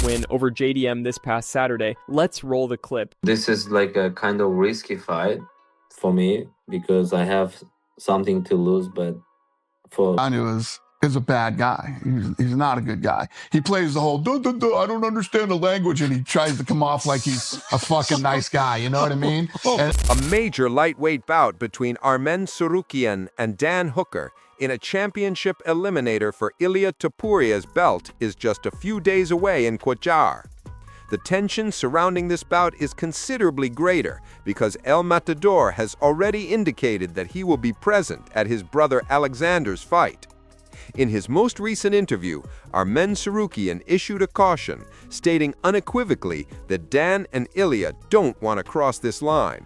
win over JDM this past Saturday. Let's roll the clip. This is like a kind of risky fight for me because I have something to lose, but for Ngannou is a bad guy. He's not a good guy. He plays the whole, duh, duh, duh, I don't understand the language, and he tries to come off like he's a fucking nice guy, you know what I mean? And A major lightweight bout between Armen Tsarukyan and Dan Hooker in a championship eliminator for Ilia Topuria's belt is just a few days away in Qajar. The tension surrounding this bout is considerably greater because El Matador has already indicated that he will be present at his brother Alexander's fight. In his most recent interview, Armen Tsarukyan issued a caution, stating unequivocally that Dan and Ilia don't want to cross this line.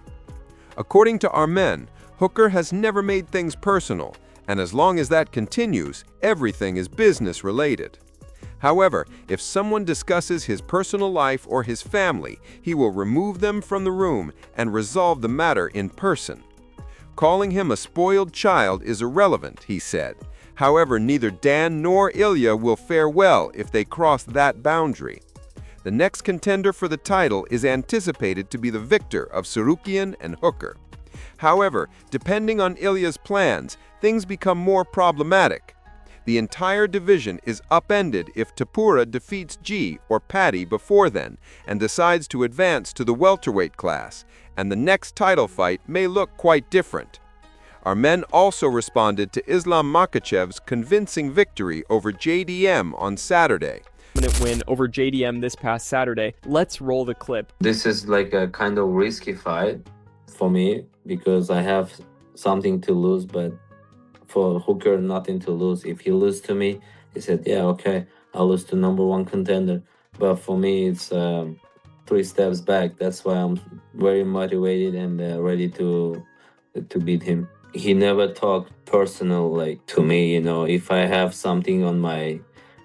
According to Armen, Hooker has never made things personal, and as long as that continues, everything is business-related. However, if someone discusses his personal life or his family, he will remove them from the room and resolve the matter in person. Calling him a spoiled child is irrelevant, he said. However, neither Dan nor Ilya will fare well if they cross that boundary. The next contender for the title is anticipated to be the victor of Tsarukyan and Hooker. However, depending on Ilya's plans, things become more problematic. The entire division is upended if Topuria defeats G or Paddy before then and decides to advance to the welterweight class, and the next title fight may look quite different. Armen also responded to Islam Makhachev's convincing victory over JDM on Saturday. Dominant win over JDM this past Saturday. Let's roll the clip. this is like a kind of risky fight for me because I have something to lose, but for Hooker, nothing to lose. If he loses to me, he said, yeah, okay, I'll lose to number one contender. But for me, it's 3 steps back. That's why I'm very motivated and ready to beat him. He never talked personal like to me, you know. If I have something on my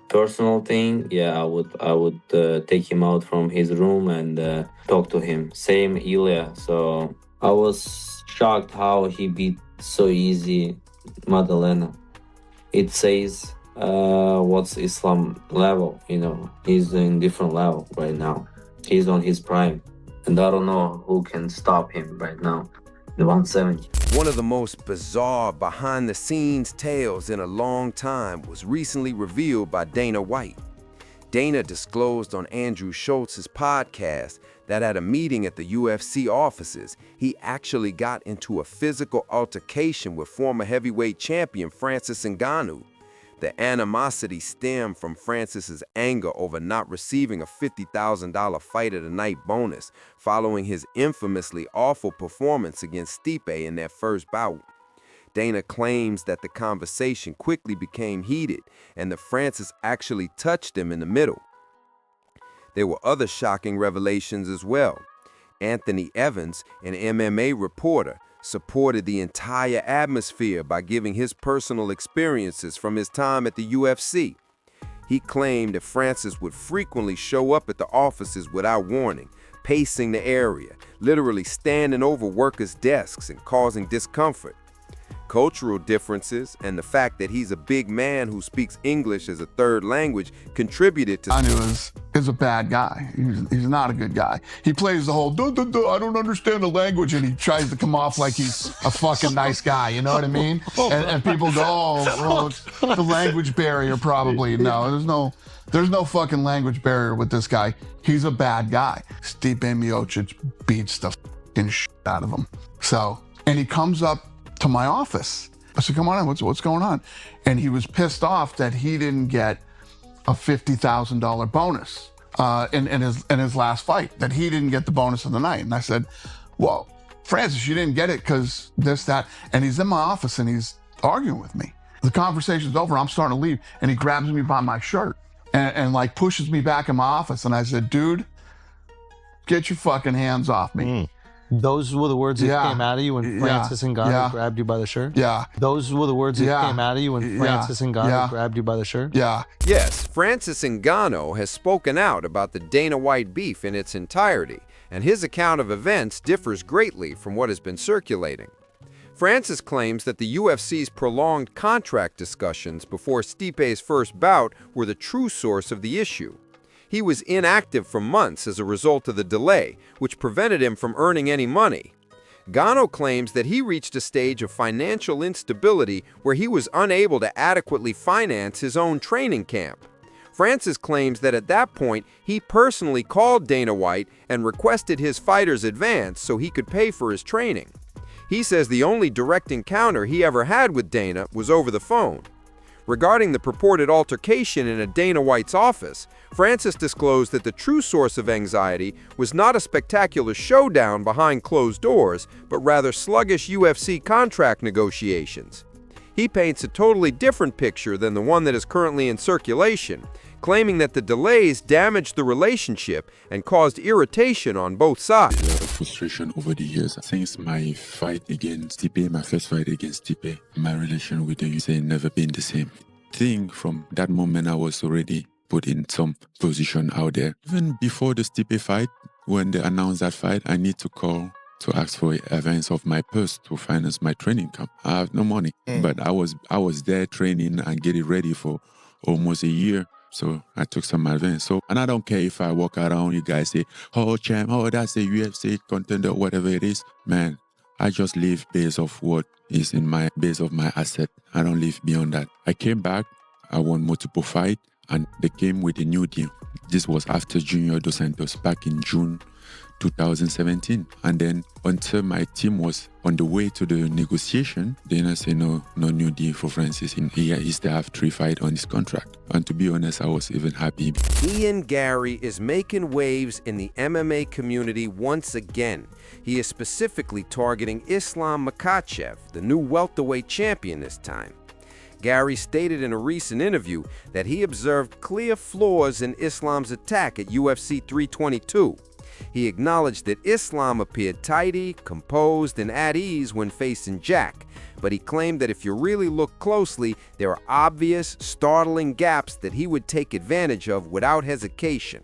personal thing, yeah, I would take him out from his room and talk to him. Same Ilya. So I was shocked how he beat so easy Madalena. It says what's Islam level, you know. He's in different level right now. He's on his prime, and I don't know who can stop him right now. The 170. One of the most bizarre behind-the-scenes tales in a long time was recently revealed by Dana White. Dana disclosed on Andrew Schultz's podcast that at a meeting at the UFC offices, he actually got into a physical altercation with former heavyweight champion Francis Ngannou. The animosity stemmed from Francis's anger over not receiving a $50,000 fight of the night bonus following his infamously awful performance against Stipe in their first bout. Dana claims that the conversation quickly became heated and that Francis actually touched him in the middle. There were other shocking revelations as well. Anthony Evans, an MMA reporter, supported the entire atmosphere by giving his personal experiences from his time at the UFC. He claimed that Francis would frequently show up at the offices without warning, pacing the area, literally standing over workers' desks and causing discomfort. Cultural differences and the fact that he's a big man who speaks English as a third language contributed to... Ngannou is a bad guy. He's not a good guy. He plays the whole, duh, duh, duh, I don't understand the language, and he tries to come off like he's a fucking nice guy, you know what I mean? And people go, oh, it's the language barrier probably. No, there's no fucking language barrier with this guy. He's a bad guy. Stipe Miocic beats the fucking shit out of him. So, and he comes up to my office. I said, come on in, what's going on? And he was pissed off that he didn't get a $50,000 bonus in his last fight, that he didn't get the bonus of the night. And I said, well, Francis, you didn't get it because this, that. And he's in my office and he's arguing with me. The conversation's over, I'm starting to leave, and he grabs me by my shirt and like pushes me back in my office. And I said, dude, get your fucking hands off me. Those were the words that came out of you when Francis Ngannou grabbed you by the shirt? Yeah. Those were the words that came out of you when Francis Ngannou grabbed you by the shirt? Yeah. Yes, Francis Ngannou has spoken out about the Dana White beef in its entirety, and his account of events differs greatly from what has been circulating. Francis claims that the UFC's prolonged contract discussions before Stipe's first bout were the true source of the issue. He was inactive for months as a result of the delay, which prevented him from earning any money. Ngannou claims that he reached a stage of financial instability where he was unable to adequately finance his own training camp. Francis claims that at that point, he personally called Dana White and requested his fighters advance so he could pay for his training. He says the only direct encounter he ever had with Dana was over the phone. Regarding the purported altercation in a Dana White's office, Francis disclosed that the true source of anxiety was not a spectacular showdown behind closed doors, but rather sluggish UFC contract negotiations. He paints a totally different picture than the one that is currently in circulation, claiming that the delays damaged the relationship and caused irritation on both sides. A lot of frustration over the years. Since my fight against Stipe, my first fight against Stipe, my relation with the UFC never been the same. I think from that moment I was already put in some position out there. Even before the Stipe fight, when they announced that fight, I need to call to ask for advance of my purse to finance my training camp. I have no money, but I was there training and getting ready for almost a year. So I took some advance. So, and I don't care if I walk around, you guys say, oh, champ, oh, that's a UFC contender, whatever it is. Man, I just live based off what is in my base of my asset. I don't live beyond that. I came back, I won multiple fights, and they came with a new deal. This was after Junior Dos Santos back in June 2017. And then until my team was on the way to the negotiation, Dana said no new deal for Francis. He still have 3 fights on his contract. And to be honest, I was even happy. Ian Garry is making waves in the MMA community once again. He is specifically targeting Islam Makhachev, the new welterweight champion this time. Garry stated in a recent interview that he observed clear flaws in Islam's attack at UFC 322. He acknowledged that Islam appeared tidy, composed, and at ease when facing Jack, but he claimed that if you really look closely, there are obvious, startling gaps that he would take advantage of without hesitation.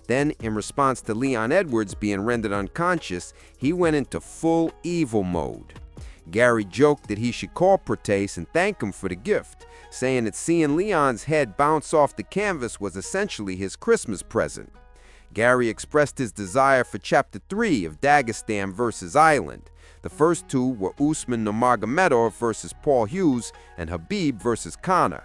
Then, in response to Leon Edwards being rendered unconscious, he went into full evil mode. Garry joked that he should call Protease and thank him for the gift, saying that seeing Leon's head bounce off the canvas was essentially his Christmas present. Garry expressed his desire for Chapter 3 of Dagestan vs. Island. The first 2 were Usman Nurmagomedov vs. Paul Hughes and Khabib vs. Conor.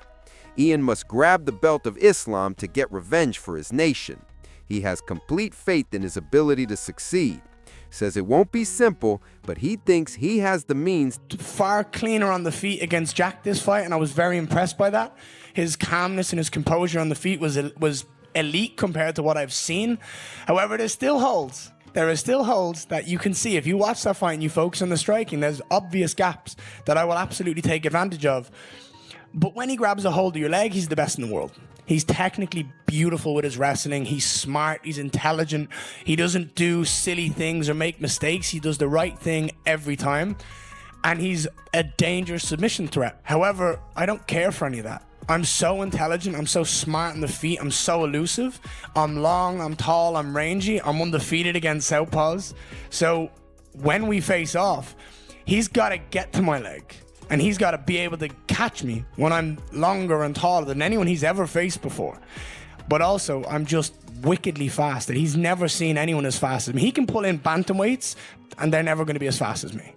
Ian must grab the belt of Islam to get revenge for his nation. He has complete faith in his ability to succeed. Says it won't be simple, but he thinks he has the means. Far cleaner on the feet against Jack this fight, and I was very impressed by that. His calmness and his composure on the feet was elite compared to what I've seen. However, there are still holes that you can see. If you watch that fight and you focus on the striking, there's obvious gaps that I will absolutely take advantage of. But when he grabs a hold of your leg, he's the best in the world. He's technically beautiful with his wrestling. He's smart. He's intelligent. He doesn't do silly things or make mistakes. He does the right thing every time. And he's a dangerous submission threat. However, I don't care for any of that. I'm so intelligent. I'm so smart on the feet. I'm so elusive. I'm long. I'm tall. I'm rangy. I'm undefeated against southpaws. So when we face off, he's got to get to my leg. And he's got to be able to catch me when I'm longer and taller than anyone he's ever faced before. But also, I'm just wickedly fast. That he's never seen anyone as fast as me. He can pull in bantamweights, and they're never going to be as fast as me.